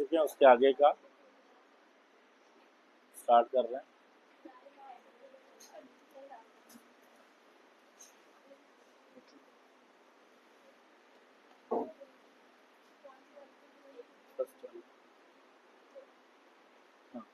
चुके हैं उसके आगे का स्टार्ट कर रहे हैं। हाँ।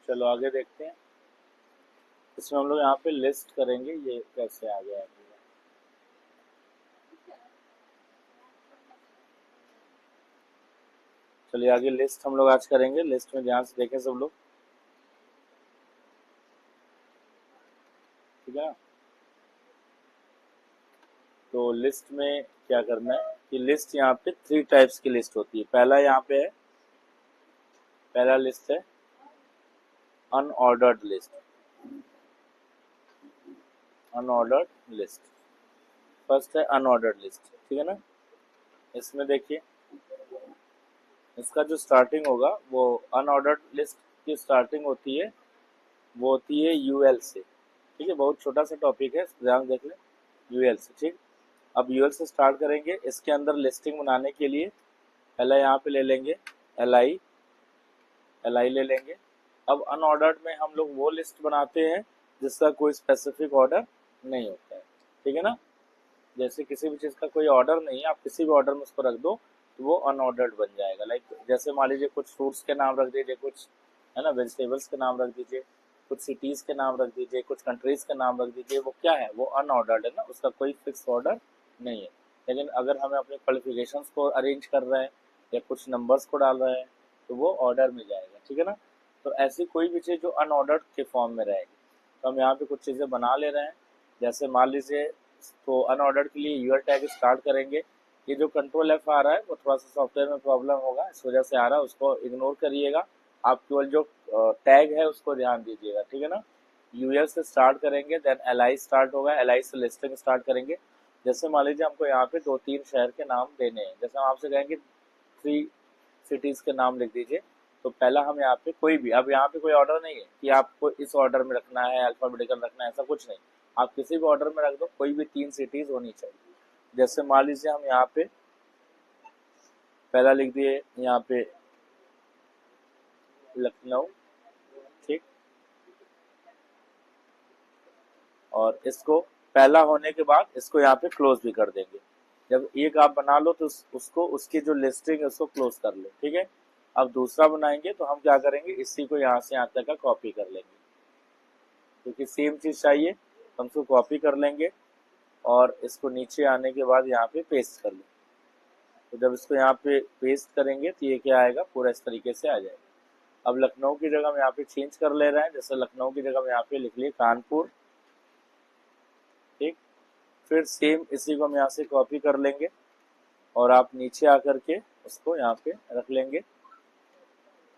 चलो आगे देखते हैं। इसमें हम लोग यहाँ पे लिस्ट करेंगे, ये कैसे आ गया है। चलिए आगे लिस्ट हम लोग आज करेंगे। लिस्ट में ध्यान से देखें सब लोग, ठीक है। तो लिस्ट में क्या करना है कि लिस्ट यहाँ पे 3 टाइप्स की लिस्ट होती है। पहला यहाँ पे है, पहला लिस्ट है unordered list. Unordered list first है, अनऑर्डर्ड लिस्ट, ठीक है ना। इसमें देखिए इसका जो स्टार्टिंग होगा वो अनऑर्डर्ड लिस्ट की स्टार्टिंग होती है, वो होती है यूएल से, ठीक है। बहुत छोटा सा टॉपिक है, ध्यान देख लें, यूएल से, ठीक। अब यूएल से स्टार्ट करेंगे। इसके अंदर लिस्टिंग बनाने के लिए पहले यहाँ पे ले लेंगे एल आई ले लेंगे। अब अनऑर्डर्ड में हम लोग वो लिस्ट बनाते हैं जिसका कोई स्पेसिफिक ऑर्डर नहीं होता है, ठीक है ना। जैसे किसी भी चीज़ का कोई ऑर्डर नहीं है, आप किसी भी ऑर्डर में उसको रख दो तो वो अनऑर्डर्ड बन जाएगा। लाइक जैसे मान लीजिए कुछ फ्रूट्स के नाम रख दीजिए, कुछ है ना वेजिटेबल्स के नाम रख दीजिए, कुछ सिटीज़ के नाम रख दीजिए, कुछ कंट्रीज़ के नाम रख दीजिए, वो क्या है, वो अनऑर्डर्ड है ना, उसका कोई फिक्स ऑर्डर नहीं है। लेकिन अगर हमें अपने क्वालिफिकेशंस को अरेंज कर रहे हैं या कुछ नंबर्स को डाल रहे हैं तो वो ऑर्डर में जाएगा, ठीक है ना। तो ऐसी कोई भी चीज़ जो अनऑर्डर्ड के फॉर्म में रहेगी, तो हम यहाँ पे कुछ चीज़ें बना ले रहे हैं। जैसे मान लीजिए तो अनऑर्डर्ड के लिए यूआर टैग स्टार्ट करेंगे। ये जो कंट्रोल एफ आ रहा है वो थोड़ा सा सॉफ्टवेयर में प्रॉब्लम होगा, इस वजह से आ रहा है, उसको इग्नोर करिएगा। आप केवल जो टैग है उसको ध्यान दीजिएगा, ठीक है ना। यूएल से स्टार्ट करेंगे, देन एल आई स्टार्ट होगा, एल आई से लिस्टिंग स्टार्ट करेंगे। जैसे मान लीजिए हमको यहाँ पे 2-3 शहर के नाम देने हैं, जैसे हम आपसे कहेंगे 3 सिटीज़ के नाम लिख दीजिए। तो पहला हम यहाँ पे कोई भी, अब यहाँ पे कोई ऑर्डर नहीं है कि आपको इस ऑर्डर में रखना है, अल्फाबेटिकल रखना है, ऐसा कुछ नहीं। आप किसी भी ऑर्डर में रख दो, कोई भी 3 सिटीज़ होनी चाहिए। जैसे मान लीजिए हम यहाँ पे पहला लिख दिए यहाँ पे लखनऊ, ठीक। और इसको पहला होने के बाद इसको यहाँ पे क्लोज भी कर देंगे। जब एक आप बना लो तो उसको उसकी जो लिस्टिंग है उसको क्लोज कर लो, ठीक है। अब दूसरा बनाएंगे तो हम क्या करेंगे, इसी को यहाँ से यहाँ तक का कॉपी कर लेंगे, क्योंकि सेम चीज़ चाहिए, हम इसको कॉपी कर लेंगे और इसको नीचे आने के बाद यहाँ पे पेस्ट कर लेंगे। तो जब इसको यहाँ पे पेस्ट करेंगे तो ये क्या आएगा, पूरा इस तरीके से आ जाएगा। अब लखनऊ की जगह हम यहाँ पे चेंज कर ले रहे हैं। जैसे लखनऊ की जगह हम यहाँ पे लिख लिए कानपुर, ठीक। फिर सेम इसी को हम यहाँ से कॉपी कर लेंगे और आप नीचे आकर के उसको यहाँ पे रख लेंगे,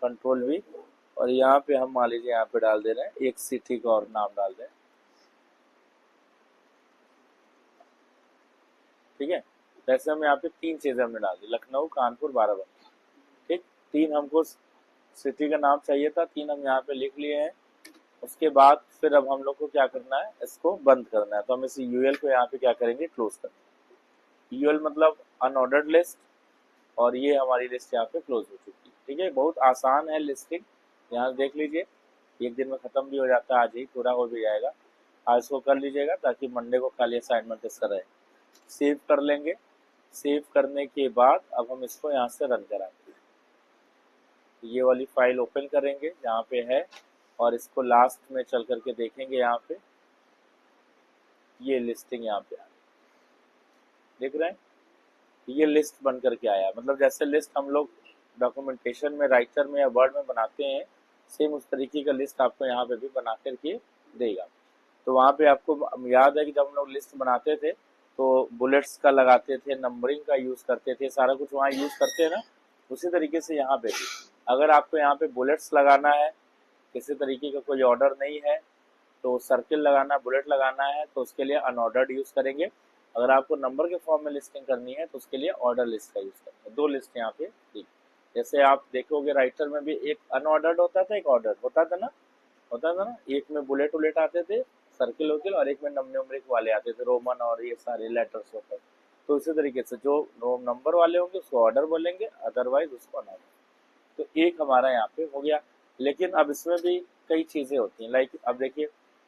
कंट्रोल वी। और यहाँ पे हम मान लीजिए यहाँ पे डाल दे रहे हैं एक सिटी का और नाम डाल दें, ठीक है। वैसे हम यहाँ पे 3 चीजें हमने डाल दी, लखनऊ, कानपुर, बाराबंकी, ठीक। 3 हमको सिटी का नाम चाहिए था, 3 हम यहाँ पे लिख लिए हैं। उसके बाद फिर अब हम लोग को क्या करना है, इसको बंद करना है। तो हम इस यूएल को यहाँ पे क्या करेंगे, क्लोज करेंगे। यूएल मतलब अनऑर्डर्ड लिस्ट, और ये हमारी लिस्ट यहाँ पे क्लोज हो चुकी है, ठीक है। बहुत आसान है लिस्टिंग, यहाँ देख लीजिए, एक दिन में खत्म भी हो जाता है, आज ही पूरा हो भी जाएगा। आज इसको कर लीजिएगा ताकि मंडे को खाली असाइनमेंट इसका रहे। सेव कर लेंगे। सेव करने के बाद अब हम इसको यहाँ से रन कराएंगे। ये वाली फाइल ओपन करेंगे जहाँ पे है, और इसको लास्ट में चल करके देखेंगे, यहाँ पे ये लिस्टिंग यहाँ पे आ देख रहे हैं, ये लिस्ट बन करके आया। मतलब जैसे लिस्ट हम लोग डॉक्यूमेंटेशन में, राइटर में या वर्ड में बनाते हैं, सेम उस तरीके का लिस्ट आपको यहाँ पे भी बना करके देगा। तो वहाँ पे आपको याद है कि जब हम लोग लिस्ट बनाते थे तो बुलेट्स का लगाते थे, नंबरिंग का यूज़ करते थे, सारा कुछ वहाँ यूज़ करते हैं ना। उसी तरीके से यहाँ पे भी अगर आपको यहाँ पे बुलेट्स लगाना है, किसी तरीके का कोई ऑर्डर नहीं है, तो सर्किल लगाना, बुलेट लगाना है, तो उसके लिए अनऑर्डर्ड यूज़ करेंगे। अगर आपको नंबर के फॉर्म में लिस्टिंग करनी है तो उसके लिए ऑर्डर लिस्ट का यूज़ करेंगे। दो लिस्ट यहाँ पे दी। जैसे आप देखोगे राइटर में भी एक अनऑर्डर्ड होता था, एक ऑर्डर होता था ना, एक में बुलेट उलेट आते थे, सर्किल वर्किल, और एक में न्यूमेरिक वाले आते थे, रोमन और ये सारे लेटर्स होते थे। तो इसी तरीके से जो नंबर वाले होंगे उसको ऑर्डर बोलेंगे, अदरवाइज उसको अनऑर्डर। तो एक हमारा यहाँ पे हो गया। लेकिन अब इसमें भी कई चीज़ें होती हैं, लाइक अब देखिए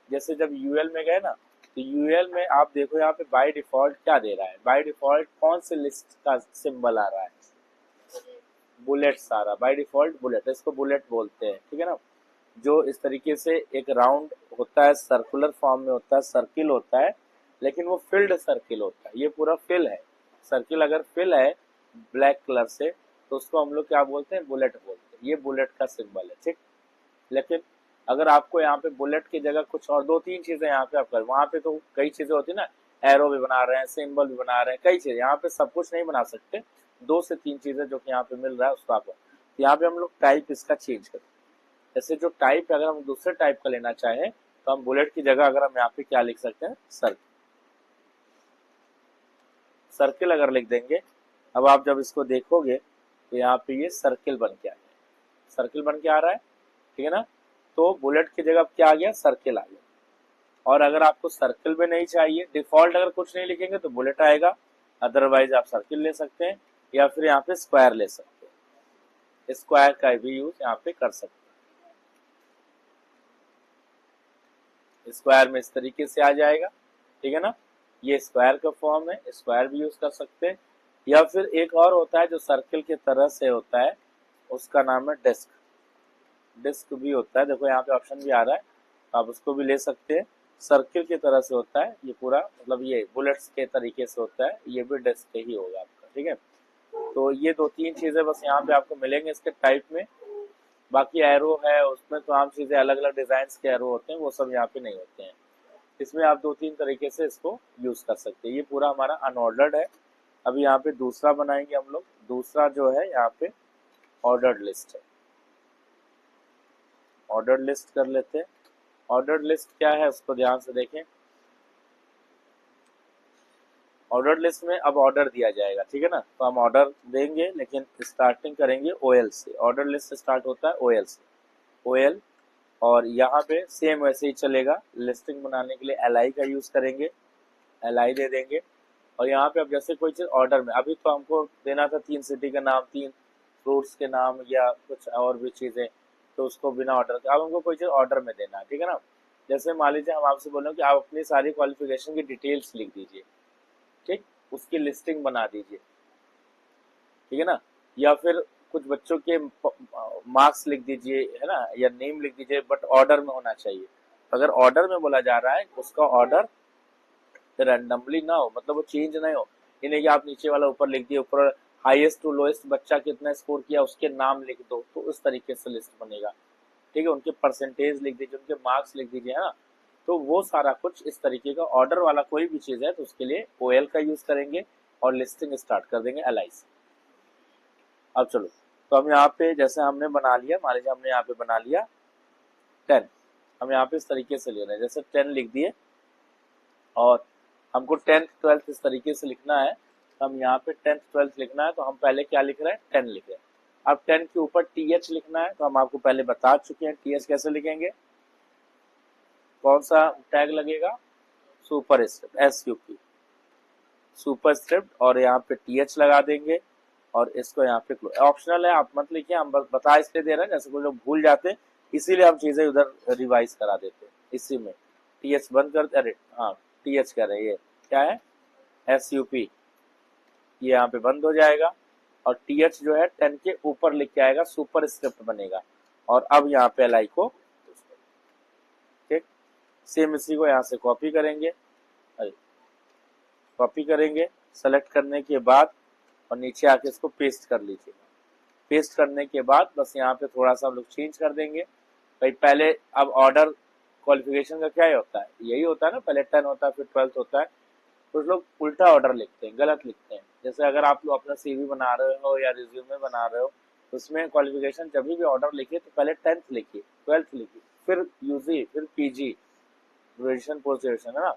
जैसे जब यूएल में गए ना, तो यूएल में आप देखो यहाँ पे बाय डिफॉल्ट क्या दे रहा है, बाय डिफॉल्ट कौन से लिस्ट का सिंबल आ रहा है, बुलेट सारा बाय डिफॉल्ट बुलेट, इसको बुलेट बोलते हैं, ठीक है ना। जो इस तरीके से एक राउंड होता है, सर्कुलर फॉर्म में होता है, सर्किल होता है, लेकिन वो फिल्ड सर्किल होता है, ये पूरा फिल है। सर्किल अगर फिल है ब्लैक कलर से तो उसको हम लोग क्या बोलते हैं, बुलेट बोलते हैं, ये बुलेट का सिंबल है, ठीक। लेकिन अगर आपको यहाँ पे बुलेट की जगह कुछ और दो तीन चीजें यहाँ पे आप कर, वहाँ पे तो कई चीजें होती है ना, एरो भी बना रहे हैं, सिंबल भी बना रहे हैं, कई चीजें, यहाँ पे सब कुछ नहीं बना सकते, दो से तीन चीजें जो कि यहाँ पे मिल रहा है उसको आप, यहाँ पे हम लोग टाइप इसका चेंज करते हैं। जैसे जो टाइप है अगर हम दूसरे टाइप का लेना चाहें तो हम बुलेट की जगह अगर हम यहाँ पे क्या लिख सकते हैं, सर्किल अगर लिख देंगे। अब आप जब इसको देखोगे तो यहाँ पे ये सर्किल बन के आ गया, सर्किल बन के आ रहा है, ठीक है ना। तो बुलेट की जगह क्या आ गया, सर्किल आ गया। और अगर आपको सर्किल में नहीं चाहिए, डिफॉल्ट अगर कुछ नहीं लिखेंगे तो बुलेट आएगा, अदरवाइज आप सर्किल ले सकते हैं, या फिर यहाँ पे स्क्वायर ले सकते हैं, स्क्वायर का भी यूज यहाँ पे कर सकते हैं। स्क्वायर में इस तरीके से आ जाएगा, ठीक है ना, ये स्क्वायर का फॉर्म है, स्क्वायर भी यूज कर सकते हैं। या फिर एक और होता है जो सर्किल की तरह से होता है, उसका नाम है डिस्क, डिस्क भी होता है, देखो यहाँ पे ऑप्शन भी आ रहा है, आप उसको भी ले सकते हैं। सर्किल की तरह से होता है ये पूरा, मतलब ये बुलेट्स के तरीके से होता है, ये भी डिस्क ही होगा आपका, ठीक है। तो ये दो तीन चीजें बस यहाँ पे आपको मिलेंगे इसके टाइप में। बाकी एरो है उसमें तो आम चीजें अलग अलग डिजाइन के एरो होते हैं, वो सब यहाँ पे नहीं होते हैं। इसमें आप दो तीन तरीके से इसको यूज कर सकते हैं। ये पूरा हमारा अनऑर्डर्ड है। अभी यहाँ पे दूसरा बनाएंगे हम लोग, दूसरा जो है यहाँ पे ऑर्डर्ड लिस्ट है, ऑर्डर्ड लिस्ट कर लेते हैं। ऑर्डर्ड लिस्ट क्या है उसको ध्यान से देखें। ऑर्डर्ड लिस्ट में अब ऑर्डर दिया जाएगा, ठीक है ना, तो हम ऑर्डर देंगे लेकिन स्टार्टिंग करेंगे ओएल से। ऑर्डर लिस्ट स्टार्ट होता है ओएल से, ओएल। और यहाँ पे सेम वैसे ही चलेगा, लिस्टिंग बनाने के लिए एलआई का यूज करेंगे, एलआई दे देंगे। और यहाँ पे अब जैसे कोई चीज ऑर्डर में, अभी तो हमको देना था 3 सिटी का नाम, 3 फ्रूट्स के नाम या कुछ और भी चीजें, तो उसको बिना ऑर्डर के अब हमको कोई चीज ऑर्डर में देना है, ठीक है ना। जैसे मान लीजिए हम आपसे बोल रहे हैं कि आप अपनी सारी क्वालिफिकेशन की डिटेल्स लिख दीजिए, ठीक, उसकी लिस्टिंग बना दीजिए, ठीक है ना। या फिर कुछ बच्चों के मार्क्स लिख दीजिए, है ना, या नेम लिख दीजिए, बट ऑर्डर में होना चाहिए। अगर ऑर्डर में बोला जा रहा है उसका ऑर्डर रैंडमली ना हो, मतलब वो चेंज नहीं हो, ये नहीं कि आप नीचे वाला ऊपर लिख दिए, ऊपर हाईएस्ट टू लोएस्ट बच्चा कितना स्कोर किया उसके नाम लिख दो, तो उस तरीके से लिस्ट बनेगा, ठीक है। उनके परसेंटेज लिख दीजिए, उनके मार्क्स लिख दीजिए, है ना। तो वो सारा कुछ इस तरीके का ऑर्डर वाला कोई भी चीज है तो उसके लिए ओएल का यूज करेंगे और लिस्टिंग स्टार्ट कर देंगे एलआई से। अब चलो, तो हम यहाँ पे जैसे हमने बना लिया, मान लीजिए हमने यहाँ पे बना लिया 10, हम यहाँ पे इस तरीके से ले रहे हैं, जैसे 10 लिख दिए, और हमको 10th 12th इस तरीके से लिखना है, तो हम यहाँ पे 10th 12th लिखना है, तो हम पहले क्या लिख रहे हैं, 10 लिख रहे हैं। अब 10 के ऊपर टीएच लिखना है, तो हम आपको पहले बता चुके हैं टीएच कैसे लिखेंगे, कौन सा टैग लगेगा, super script, SUP, super script, और यहाँ पे टीएच लगा देंगे, और इसको यहाँ पे ऑप्शनल है, आप मत लिखिए, हम बस बता इसलिए दे रहे हैं, जैसे कोई लोग भूल जाते हैं, इसीलिए हम चीजें उधर रिवाइज करा देते हैं। इसी में टीएच बंद कर, अरे हाँ टीएच कह रहे हैं, ये क्या है, एसयूपी, ये यहाँ पे बंद हो जाएगा, और टीएच जो है 10 के ऊपर लिख के आएगा, सुपर स्क्रिप्ट बनेगा। और अब यहाँ पे एलआई को, ठीक, सेम इसी को यहाँ से कॉपी करेंगे, कॉपी करेंगे, सेलेक्ट करने के बाद, और नीचे आके इसको पेस्ट कर लीजिए। पेस्ट करने के बाद बस यहाँ पे थोड़ा सा हम लोग चेंज कर देंगे भाई। पहले अब ऑर्डर क्वालिफिकेशन का क्या होता है, यही होता है ना, पहले 10 होता है फिर 12th होता है, कुछ लोग उल्टा ऑर्डर लिखते हैं, गलत लिखते हैं। जैसे अगर आप लोग अपना सीवी बना रहे हो या रिज्यूमे बना रहे हो, उसमें क्वालिफिकेशन जब भी ऑर्डर लिखिए तो पहले 10th लिखिए, 12th लिखिए, फिर यूजी, फिर पीजी, ग्रेजुएशन, पोस्ट ग्रेजुएशन, है ना।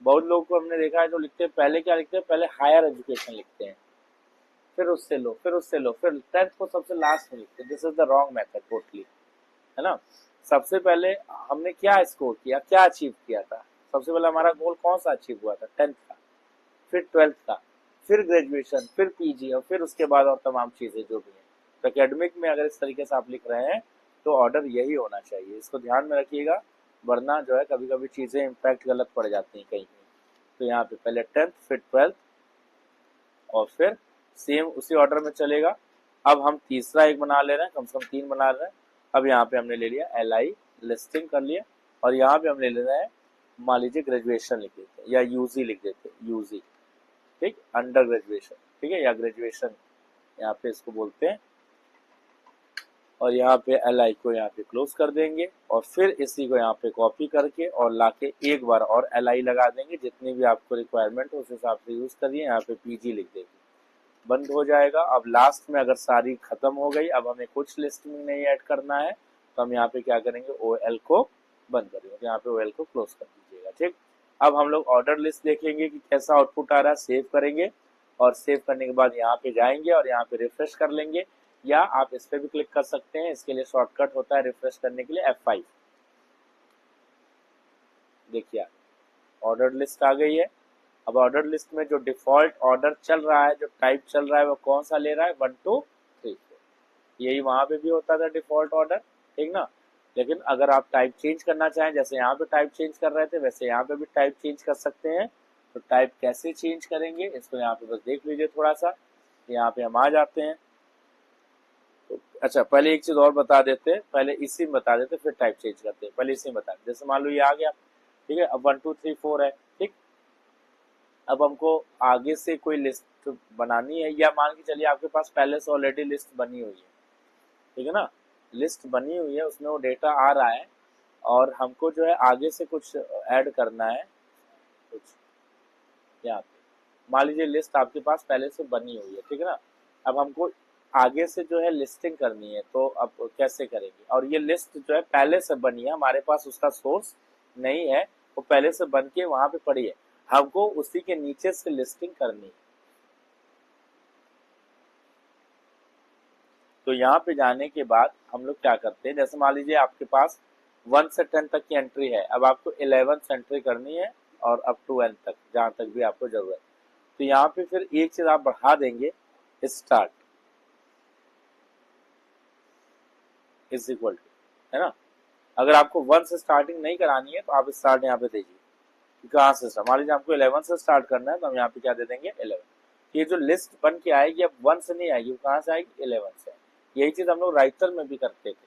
बहुत लोगों को हमने देखा है जो लिखते हैं, पहले क्या लिखते हैं, पहले हायर एजुकेशन लिखते हैं, फिर उससे लो, फिर उससे लो, फिर 10th को सबसे लास्ट में लिखते हैं। This is the wrong method totally, है ना। सबसे पहले हमने क्या स्कोर किया, क्या अचीव किया था, सबसे पहले हमारा गोल कौन सा अचीव हुआ था, 10th का, फिर 12th का, फिर ग्रेजुएशन, फिर पीजी, और फिर उसके बाद और तमाम चीजें जो भी हैं। तो एकेडमिक में अगर इस तरीके से आप लिख रहे हैं तो ऑर्डर यही होना चाहिए, इसको ध्यान में रखिएगा, वरना जो है कभी कभी चीजें इम्पैक्ट गलत पड़ जाती हैं कहीं कहीं। तो यहाँ पे पहले 10th, फिर 12th, और फिर सेम उसी ऑर्डर में चलेगा। अब हम तीसरा एक बना ले रहे हैं, कम से कम 3 बना रहे हैं। अब यहाँ पे हमने ले लिया LI, लिस्टिंग कर लिया, और यहाँ पे हम ले रहे हैं, मान लीजिए ग्रेजुएशन लिख देते हैं या यूजी लिख देते हैं, यूजी, ठीक, अंडर ग्रेजुएशन, ठीक है, या ग्रेजुएशन यहाँ पे इसको बोलते हैं। और यहाँ पे LI को यहाँ पे क्लोज कर देंगे, और फिर इसी को यहाँ पे कॉपी करके और लाके एक बार और LI लगा देंगे, जितनी भी आपको रिक्वायरमेंट हो उस हिसाब से यूज करिए। यहाँ पे PG लिख देंगे, बंद हो जाएगा। अब लास्ट में अगर सारी खत्म हो गई, अब हमें कुछ लिस्ट में नहीं ऐड करना है, तो हम यहाँ पे क्या करेंगे, OL को बंद करेंगे, तो यहाँ पे OL को क्लोज कर दीजिएगा, ठीक। अब हम लोग ऑर्डर लिस्ट देखेंगे कि कैसा आउटपुट आ रहा है, सेव करेंगे, और सेव करने के बाद यहाँ पे जाएंगे और यहाँ पे रिफ्रेश कर लेंगे, या आप इस पे भी क्लिक कर सकते हैं, इसके लिए शॉर्टकट होता है रिफ्रेश करने के लिए F5। देखिए ऑर्डर लिस्ट आ गई है। अब ऑर्डर लिस्ट में जो डिफॉल्ट ऑर्डर चल रहा है, जो टाइप चल रहा है, वो कौन सा ले रहा है, 1 2 3 4। यही वहां पे भी होता था डिफॉल्ट ऑर्डर, ठीक ना। लेकिन अगर आप टाइप चेंज करना चाहें, जैसे यहाँ पे टाइप चेंज कर रहे थे, वैसे यहाँ पे भी टाइप चेंज कर सकते हैं। तो टाइप कैसे चेंज करेंगे, इसको यहाँ पे बस देख लीजिए थोड़ा सा। यहाँ पे हम आ जाते हैं। तो अच्छा, पहले एक चीज और बता देते हैं, पहले इसी में बता देते फिर टाइप चेंज करते हैं। पहले इसी में बता देते, जैसे मान लो ये आ गया, ठीक है। अब 1 2 3 4 है, ठीक। अब हमको आगे से कोई लिस्ट बनानी है, या मान के चलिए आपके पास पहले से ऑलरेडी लिस्ट बनी हुई है, ठीक है ना। लिस्ट बनी हुई है, उसमें वो डेटा आ रहा है, और हमको जो है आगे से कुछ ऐड करना है, कुछ यहाँ पे मान लीजिए लिस्ट आपके पास पहले से बनी हुई है, ठीक है ना। अब हमको आगे से जो है लिस्टिंग करनी है, तो अब कैसे करेंगे। और ये लिस्ट जो है पहले से बनी है, हमारे पास उसका सोर्स नहीं है, वो पहले से बन के वहां पे पड़ी है, हमको उसी के नीचे से लिस्टिंग करनी है। तो यहाँ पे जाने के बाद हम लोग क्या करते हैं, जैसे मान लीजिए आपके पास 1 से 10 तक की एंट्री है, अब आपको 11 एंट्री करनी है, और अप टू n तक, जहां तक भी आपको जरूरत है। तो यहाँ पे फिर एक चीज आप बढ़ा देंगे, स्टार्ट इज इक्वल टू, है ना। अगर आपको 1 से स्टार्टिंग नहीं करानी है, तो आप स्टार्ट यहाँ पे दीजिए, कहाँ से स्टार्ट, मान लीजिए आपको 11 से स्टार्ट करना है, तो हम यहाँ पे क्या दे देंगे, 11। ये जो लिस्ट बन के आएगी अब 1 से नहीं आएगी, वो कहाँ से आएगी, 11 से। यही चीज हम लोग राइटर में भी करते थे,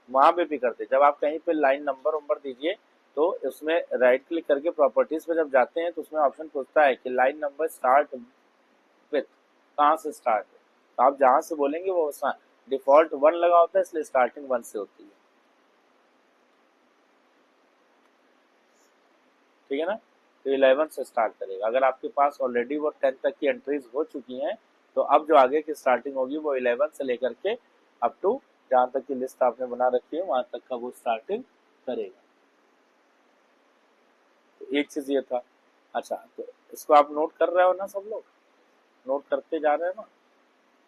वहां पे भी करते, जब आप कहीं पे लाइन नंबर दीजिए, तो उसमें राइट क्लिक करके प्रॉपर्टीज पे जब जाते हैं, तो उसमें ऑप्शन पूछता है कि लाइन नंबर स्टार्ट विथ, कहाँ से स्टार्ट है। तो आप जहां से बोलेंगे वो डिफॉल्ट 1 लगा होता है, इसलिए स्टार्टिंग 1 से होती है, ठीक है ना। तो 11 से स्टार्ट करेगा। अगर आपके पास ऑलरेडी वो 10 तक की एंट्रीज हो चुकी हैं, तो अब जो आगे की स्टार्टिंग होगी वो 11 से लेकर के अप टू जहां तक की लिस्ट आपने बना रखी है वहां तक का वो स्टार्टिंग करेगा। तो एक चीज ये था। अच्छा, तो इसको आप नोट कर रहे हो ना, सब लोग नोट करते जा रहे हैं ना,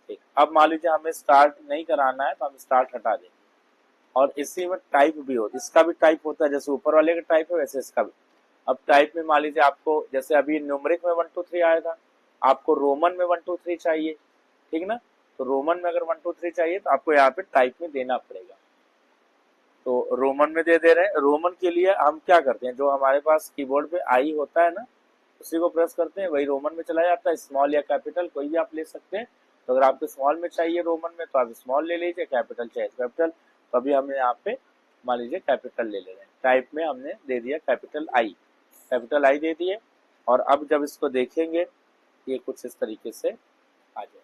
ठीक। अब मान लीजिए हमें स्टार्ट नहीं कराना है, तो हम स्टार्ट हटा देंगे। और इसी में टाइप भी होता है, इसका भी टाइप होता है, जैसे ऊपर वाले का टाइप है वैसे इसका भी। अब टाइप में मान लीजिए आपको, जैसे अभी न्यूमरिक में 1 2 3 आया था, आपको रोमन में 1 2 3 चाहिए, ठीक ना। तो रोमन में अगर 1 2 3 चाहिए, तो आपको यहाँ पे टाइप में देना पड़ेगा। तो रोमन में दे रहे हैं। रोमन के लिए हम क्या करते हैं, जो हमारे पास कीबोर्ड पे आई होता है ना, उसी को प्रेस करते हैं, वही रोमन में चला जाता है। स्मॉल या कैपिटल कोई भी आप ले सकते हैं। तो अगर आपको स्मॉल में चाहिए रोमन में, तो आप स्मॉल ले लीजिए, कैपिटल चाहिए कैपिटल। तो अभी हमने यहाँ पे मान लीजिए कैपिटल ले रहे हैं, टाइप में हमने दे दिया कैपिटल आई दे दिए। और अब जब इसको देखेंगे, ये कुछ इस तरीके से आ जाए,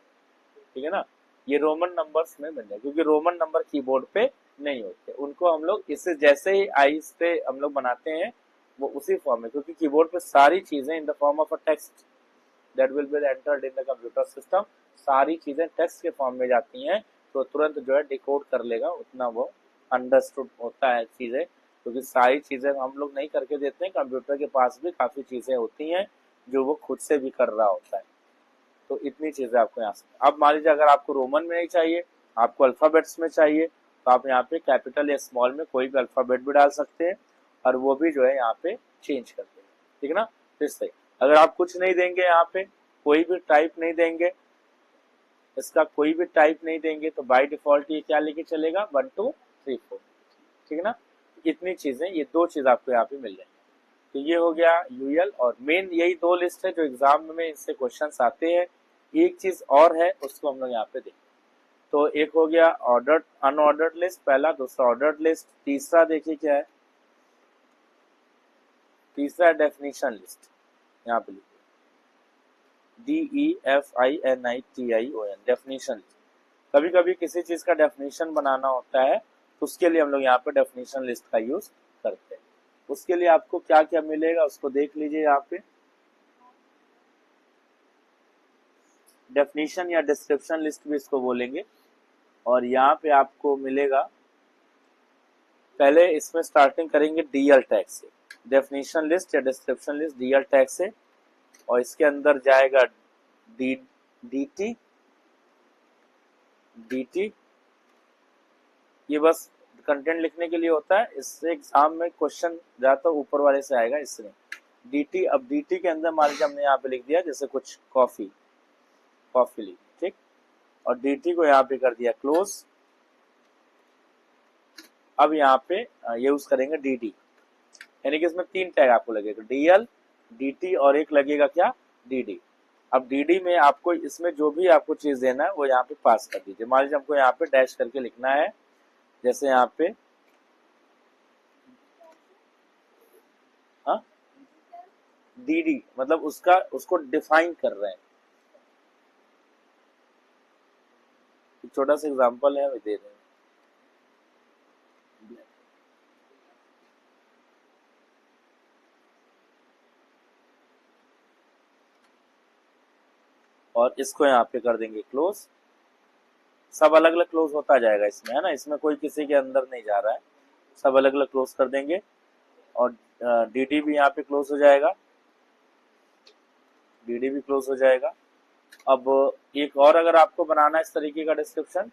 ठीक है ना। ये रोमन नंबर्स में बन जाए, क्योंकि रोमन नंबर कीबोर्ड पे नहीं होते, उनको हम लोग इससे जैसे ही आई पे हम लोग बनाते हैं, वो उसी फॉर्म में, क्योंकि कीबोर्ड पे सारी चीजें in the form of a text that will be entered in the computer system, सारी चीजें टेक्स्ट के फॉर्म में जाती हैं, तो तुरंत जो है डिकोड कर लेगा, उतना वो अंडरस्टूड होता है चीजें, क्योंकि सारी चीजें हम लोग नहीं करके देते हैं, कंप्यूटर के पास भी काफी चीजें होती हैं जो वो खुद से भी कर रहा होता है। तो इतनी चीजें आपको यहाँ से, अब मान लीजिए अगर आपको रोमन में नहीं चाहिए, आपको अल्फाबेट्स में चाहिए, तो आप यहाँ पे कैपिटल या स्मॉल में कोई भी अल्फाबेट भी डाल सकते हैं और वो भी जो है यहाँ पे चेंज कर देगा, ठीक है ना। तो सही, अगर आप कुछ नहीं देंगे, यहाँ पे कोई भी टाइप नहीं देंगे, इसका कोई भी टाइप नहीं देंगे, तो बाय डिफॉल्ट ये क्या लेके चलेगा 1 2 3 4, ठीक है ना। इतनी चीजें, ये दो चीज आपको यहाँ पे मिल जाएंगी। तो ये हो गया यूएल, और मेन यही दो लिस्ट है जो एग्जाम में इससे क्वेश्चंस आते हैं। एक चीज और है, उसको हम लोग यहाँ पे देखें। तो एक हो गया ऑर्डर्ड अनऑर्डर्ड लिस्ट पहला, दूसरा ऑर्डर्ड लिस्ट, तीसरा देखिए क्या है, तीसरा डेफिनेशन लिस्ट, यहाँ पे लिखिए DEFINITION, डेफिनेशन लिस्ट। कभी कभी किसी चीज का डेफिनेशन बनाना होता है, तो उसके लिए हम लोग यहाँ पे डेफिनेशन लिस्ट का यूज करते हैं। उसके लिए आपको क्या क्या मिलेगा उसको देख लीजिए यहाँ पे, डेफिनेशन या डिस्क्रिप्शन लिस्ट भी इसको बोलेंगे। और यहाँ पे आपको मिलेगा, पहले इसमें स्टार्टिंग करेंगे डीएल टैग से, डेफिनेशन लिस्ट या डिस्क्रिप्शन लिस्ट डीएल टैग से, और इसके अंदर जाएगा डीटी, ये बस कंटेंट लिखने के लिए होता है, इससे एग्जाम में क्वेश्चन ज्यादा ऊपर वाले से आएगा इसलिए डीटी। अब डीटी के अंदर मान लीजिए हमने यहाँ पे लिख दिया जैसे कुछ कॉफी लिख, ठीक, और डीटी को यहाँ पे कर दिया क्लोज। अब यहाँ पे यूज करेंगे डीडी, यानी कि इसमें 3 टैग आपको लगेगा, डीएल, डीटी और एक लगेगा क्या, डीडी। अब डीडी में आपको इसमें जो भी आपको चीज देना है वो यहाँ पे पास कर दीजिए। मान लीजिए हमको यहाँ पे डैश करके लिखना है, जैसे यहाँ पे डीडी मतलब उसको डिफाइन कर रहे हैं। छोटा सा एग्जांपल है, दे रहे हैं, और इसको यहाँ पे कर देंगे क्लोज। सब अलग अलग क्लोज होता जाएगा इसमें, है ना, इसमें कोई किसी के अंदर नहीं जा रहा है, सब अलग अलग क्लोज कर देंगे। और डीडी भी यहाँ पे क्लोज हो जाएगा, डीडी भी क्लोज हो जाएगा। अब एक और अगर आपको बनाना है इस तरीके का डिस्क्रिप्शन,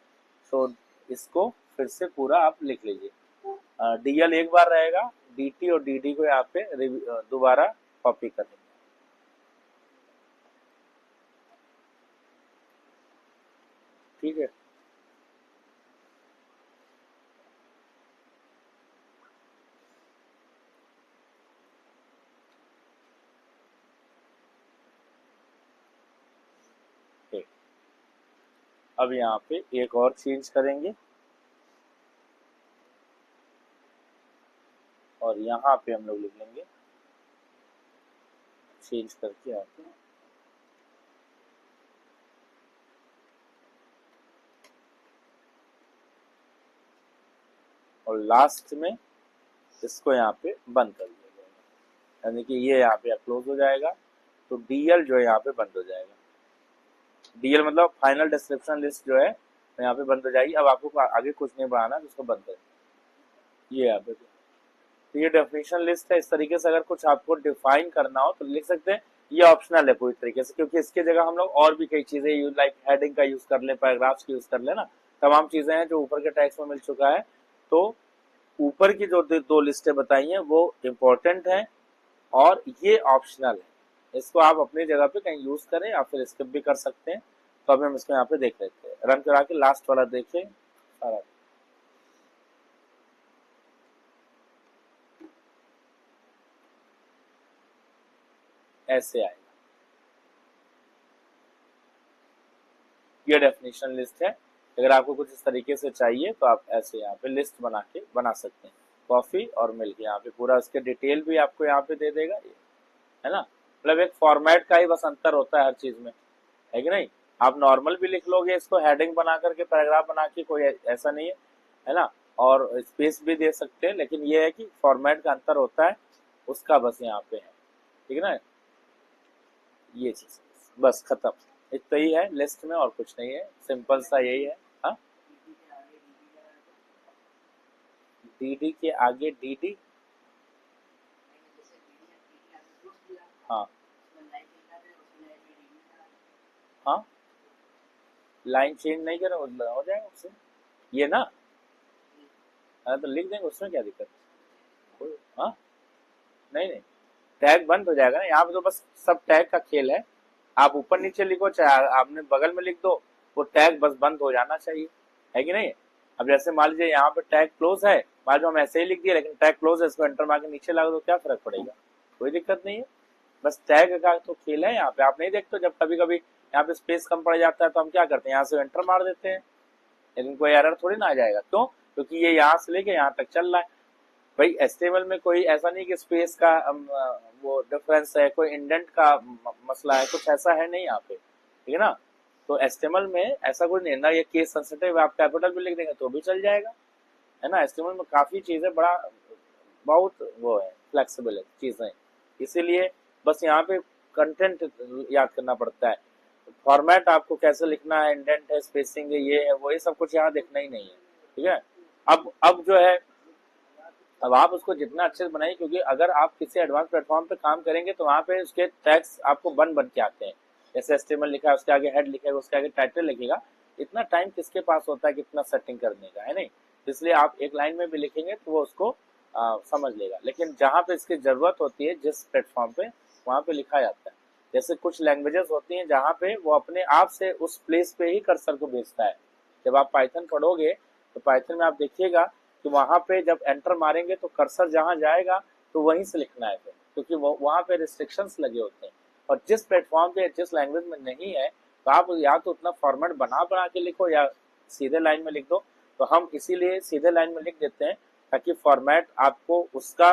तो इसको फिर से पूरा आप लिख लीजिए। डीएल एक बार रहेगा, डीटी और डीडी को यहाँ पे दोबारा कॉपी कर लेंगे। ठीक है, अब यहाँ पे एक और चेंज करेंगे, और यहाँ पे हम लोग लिख लेंगे चेंज करके यहाँ पे, और लास्ट में इसको यहाँ पे बंद कर दिया जाएगा, यानी कि ये यहाँ पे क्लोज हो जाएगा। तो डीएल जो है यहाँ पे बंद हो जाएगा, डीएल मतलब फाइनल डिस्क्रिप्शन लिस्ट जो है यहाँ पे बंद हो जाएगी। अब आपको आगे कुछ नहीं बढ़ाना, उसको बंद कर, ये यहाँ पे। तो ये डेफिनेशन लिस्ट है। इस तरीके से अगर कुछ आपको डिफाइन करना हो तो लिख सकते हैं, ये ऑप्शनल है पूरी तरीके से, क्योंकि इसके जगह हम लोग और भी कई चीजें यूज, लाइक हेडिंग का यूज कर ले, पैराग्राफ्स का यूज कर ले ना, तमाम चीजें हैं जो ऊपर के टैक्स में मिल चुका है। तो ऊपर की जो दो लिस्टें बताई हैं वो इम्पोर्टेंट हैं और ये ऑप्शनल है, इसको आप अपनी जगह पे कहीं यूज करें या फिर स्किप भी कर सकते हैं। तो अभी हम इसको यहाँ पे देख लेते हैं, रन करा के लास्ट वाला देखें सारा, ऐसे आएगा। ये डेफिनेशन लिस्ट है। अगर आपको कुछ इस तरीके से चाहिए तो आप ऐसे यहाँ पे लिस्ट बना के बना सकते हैं, कॉफी और मिल्क, यहाँ पे पूरा उसके डिटेल भी आपको यहाँ पे दे देगा ये, है ना। मतलब एक फॉर्मेट का ही बस अंतर होता है हर चीज में, है कि नहीं। आप नॉर्मल भी लिख लोगे इसको, हेडिंग बना करके पैराग्राफ बना के, कोई ऐसा नहीं है ना, और स्पेस भी दे सकते हैं, लेकिन ये है कि फॉर्मेट का अंतर होता है, उसका बस यहाँ पे है, ठीक है ना। ये चीज बस खत्म, इतना ही है लिस्ट में और कुछ नहीं है, सिंपल सा यही है। हाँ, डी के आगे डी। हाँ हाँ, लाइन चेंज नहीं करो हो जाएगा उससे, ये ना। हाँ तो लिख देंगे, उसमें क्या दिक्कत है। हाँ, नहीं नहीं, टैग बंद हो जाएगा ना, यहाँ पे तो बस सब टैग का खेल है। आप ऊपर नीचे लिखो चाहे आपने बगल में लिख दो, वो टैग बस बंद हो जाना चाहिए, है कि नहीं। अब जैसे मान लीजिए यहाँ पे टैग क्लोज है, मान लो हम ऐसे ही लिख दिए लेकिन टैग क्लोज है, इसको एंटर मार के नीचे लगा दो, क्या फर्क पड़ेगा, कोई दिक्कत नहीं है। बस टैग का तो खेल है यहाँ पे, आप नहीं देखते जब कभी कभी यहाँ पे स्पेस कम पड़ जाता है तो हम क्या करते हैं, यहाँ से एंटर मार देते हैं, लेकिन कोई एरर थोड़ी ना आ जाएगा, क्यों, क्योंकि ये यहाँ से लेके यहाँ तक चल रहा है। भाई एचटीएमएल में कोई ऐसा नहीं कि स्पेस का वो डिफरेंस है, कोई इंडेंट का मसला है, कुछ ऐसा है नहीं यहाँ पे, ठीक है ना। तो एचटीएमएल में ऐसा कुछ नहीं है ना, ये केस सेंसिटिव है, आप कैपिटल भी लिख देंगे तो भी चल जाएगा, है ना। एचटीएमएल में काफी चीजें बड़ा बहुत वो है, फ्लेक्सिबल है चीजें, इसीलिए बस यहाँ पे कंटेंट याद करना पड़ता है। फॉर्मेट आपको कैसे लिखना है, इंडेंट है, स्पेसिंग है, ये है वो, ये सब कुछ यहाँ देखना ही नहीं है, ठीक है। अब जो है, अब आप उसको जितना अच्छे से बनाइए, क्योंकि अगर आप किसी एडवांस प्लेटफॉर्म पे काम करेंगे तो वहाँ पे उसके टैग्स आपको बन बन के आते हैं, जैसे एचटीएमएल लिखा है उसके आगे हेड लिखेगा, उसके आगे टाइटल लिखेगा, इतना टाइम किसके पास होता है कितना सेटिंग करने का, है नहीं। इसलिए आप एक लाइन में भी लिखेंगे तो वो उसको समझ लेगा, लेकिन जहाँ पे इसकी जरूरत होती है जिस प्लेटफॉर्म पे, वहाँ पे लिखा जाता है। जैसे कुछ लैंग्वेजेस होती हैं जहाँ पे वो अपने आप से उस प्लेस पे ही कर्सर को भेजता है। जब आप पाइथन पढ़ोगे तो पाइथन में आप देखिएगा कि वहां पे जब एंटर मारेंगे तो कर्सर जहां जाएगा तो वहीं से लिखना है फिर, क्योंकि वहां पे रिस्ट्रिक्शंस लगे होते हैं। और जिस प्लेटफॉर्म पे जिस लैंग्वेज में नहीं है तो आप या तो उतना फॉर्मेट बना बना के लिखो या सीधे लाइन में लिख दो। तो हम इसीलिए सीधे लाइन में लिख देते हैं ताकि फॉर्मेट आपको उसका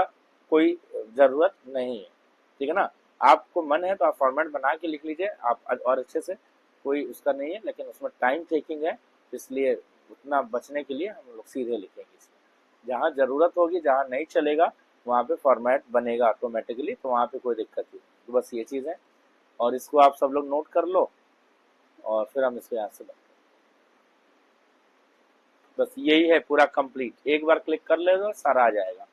कोई जरूरत नहीं है, ठीक है ना। आपको मन है तो आप फॉर्मेट बना के लिख लीजिए आप और अच्छे से, कोई उसका नहीं है, लेकिन उसमें टाइम टेकिंग है, इसलिए उतना बचने के लिए हम लोग सीधे लिखेंगे। जहाँ जरूरत होगी, जहाँ नहीं चलेगा वहाँ पे फॉर्मेट बनेगा ऑटोमेटिकली, तो वहाँ पे कोई दिक्कत नहीं, तो बस ये चीज़ है। और इसको आप सब लोग नोट कर लो और फिर हम इसको यहाँ से बस यही है पूरा कंप्लीट, एक बार क्लिक कर ले तो सारा आ जाएगा।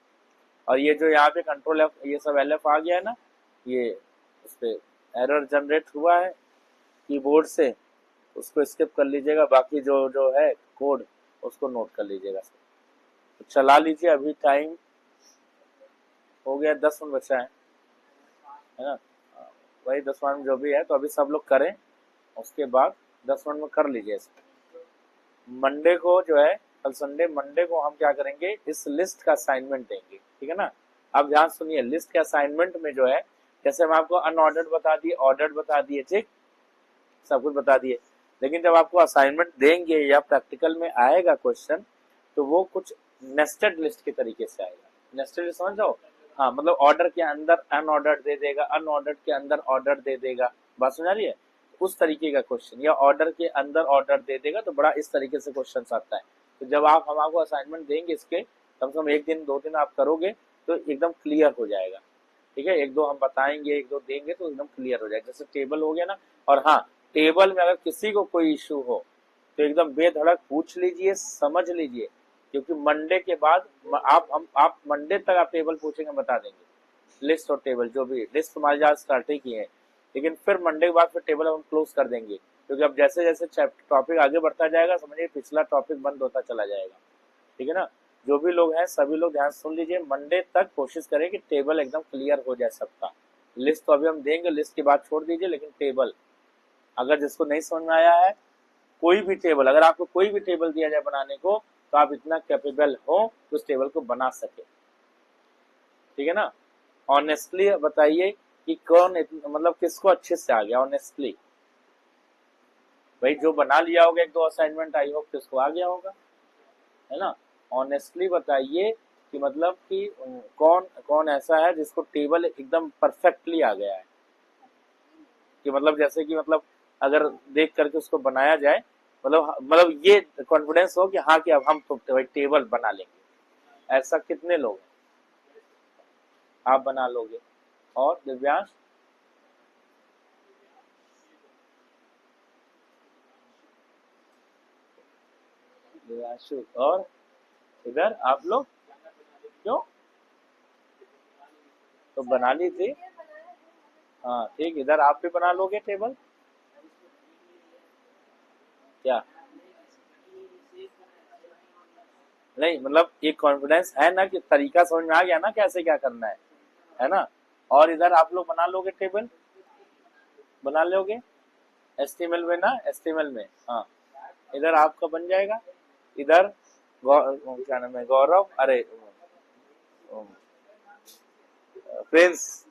और ये जो यहाँ पे कंट्रोल एफ ये सब LF आ गया है ना, ये उस पर एरर जनरेट हुआ है कीबोर्ड से, उसको स्किप कर लीजिएगा, बाकी जो जो है कोड उसको नोट कर लीजिएगा। तो चला लीजिए, अभी टाइम हो गया 10 मिनट बचा है ना। वही 10 मिनट में जो भी है, तो अभी सब लोग करें, उसके बाद 10 मिनट में कर लीजिए इसको। मंडे को जो है, कल संडे, मंडे को हम क्या करेंगे, इस लिस्ट का असाइनमेंट देंगे, ठीक है ना। अब ध्यान सुनिए, लिस्ट के असाइनमेंट में जो है, जैसे हम आपको अनऑर्डर्ड बता दिए, ऑर्डर्ड बता दिए, ठीक, सब कुछ बता दिए, लेकिन जब आपको असाइनमेंट देंगे या प्रैक्टिकल में आएगा क्वेश्चन, तो वो कुछ नेस्टेड लिस्ट के तरीके से आएगा। नेस्टेड लिस्ट समझ जाओ, हाँ, मतलब ऑर्डर के अंदर अनऑर्डर्ड दे देगा, अनऑर्डर्ड के अंदर ऑर्डर दे देगा, बात समझ आ रही है, उस तरीके का क्वेश्चन, या ऑर्डर के अंदर ऑर्डर दे देगा, तो बड़ा इस तरीके से क्वेश्चन आता है। तो जब आप हम आपको असाइनमेंट देंगे इसके, कम से कम 1 दिन 2 दिन आप करोगे तो एकदम क्लियर हो जाएगा, ठीक है। 1 2 हम बताएंगे, 1 2 देंगे तो एकदम क्लियर हो जाएगा। जैसे टेबल हो गया ना, और हाँ, टेबल में अगर किसी को कोई इशू हो तो एकदम बेधड़क पूछ लीजिए, समझ लीजिए, क्योंकि मंडे के बाद आप मंडे तक आप टेबल पूछेंगे, बता देंगे लिस्ट और टेबल, जो भी लिस्ट हमारे आज स्टार्ट ही किए हैं, लेकिन फिर मंडे के बाद फिर टेबल हम क्लोज कर देंगे, क्योंकि अब जैसे जैसे टॉपिक आगे बढ़ता जाएगा, समझिए पिछला टॉपिक बंद होता चला जाएगा, ठीक है ना। जो भी लोग हैं सभी लोग ध्यान सुन लीजिए, मंडे तक कोशिश करें कि टेबल एकदम क्लियर हो जाए सबका। लिस्ट तो अभी हम देंगे, लिस्ट की बात छोड़ दीजिए, लेकिन टेबल अगर जिसको नहीं समझ में आया है, कोई भी टेबल, अगर आपको कोई भी टेबल दिया जाए बनाने को, तो आप इतना कैपेबल हो कि उस टेबल को बना सके, ठीक है ना। ऑनेस्टली बताइए कि कौन मतलब किसको अच्छे से आ गया, ऑनेस्टली भाई, जो बना लिया होगा 1 2 असाइनमेंट, आई होप किसको आ गया होगा, है ना। ऑनेस्टली बताइए कि मतलब कि कौन कौन ऐसा है जिसको टेबल एकदम परफेक्टली आ गया है, कि मतलब जैसे कि मतलब अगर देख करके उसको बनाया जाए, मतलब ये कॉन्फिडेंस हो कि हाँ, कि अब हम तो टेबल बना लेंगे, ऐसा कितने लोग हैं। आप बना लोगे। और दिव्यांश, दिव्यांशु, और इधर आप लोग क्यों तो बना ली थी। हाँ ठीक, इधर आप भी बना लोगे टेबल। क्या नहीं, मतलब एक कॉन्फिडेंस है ना कि तरीका समझ में आ गया ना कैसे क्या करना है ना। और इधर आप लोग बना लोगे टेबल, बना लोगे एचटीएमएल में ना, एचटीएमएल में। हाँ इधर आपका बन जाएगा। इधर क्या नाम है, गौरव, अरे प्रिंस,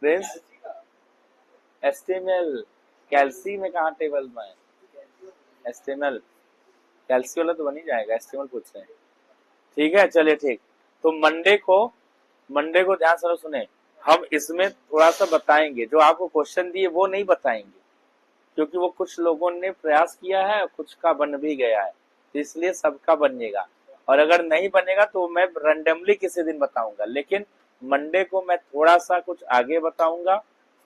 प्रिंस एचटीएमएल, कैल्सी में कहाँ टेबल में, एचटीएमएल कैल्सी वाला तो बन ही जाएगा, एचटीएमएल पूछ रहे हैं। ठीक है चलिए ठीक। तो मंडे को ध्यान से सुने, हम इसमें थोड़ा सा बताएंगे, जो आपको क्वेश्चन दिए वो नहीं बताएंगे, क्योंकि वो कुछ लोगों ने प्रयास किया है, कुछ का बन भी गया है, तो इसलिए सबका बनेगा। और अगर नहीं बनेगा तो मैं रैंडमली किसी दिन बताऊंगा, लेकिन मंडे को मैं थोड़ा सा कुछ आगे बताऊंगा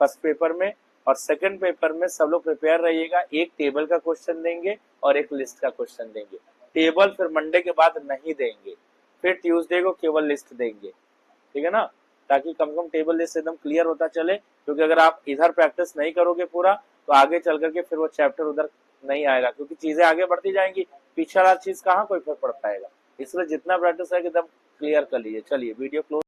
फर्स्ट पेपर में। और सेकंड पेपर में सब लोग प्रिपेयर रहिएगा, एक टेबल का क्वेश्चन देंगे और एक लिस्ट का क्वेश्चन देंगे। टेबल फिर मंडे के बाद नहीं देंगे, फिर ट्यूसडे को केवल लिस्ट देंगे, ठीक है ना, ताकि कम से कम टेबल लिस्ट एकदम क्लियर होता चले। क्योंकि अगर आप इधर प्रैक्टिस नहीं करोगे पूरा, तो आगे चल करके फिर वो चैप्टर उधर नहीं आएगा, क्योंकि चीजें आगे बढ़ती जाएंगी, पीछे वाला चीज कहाँ कोई फर्क पड़ पाएगा। इसलिए जितना प्रैक्टिस है एकदम क्लियर कर लीजिए। चलिए वीडियो क्लोज।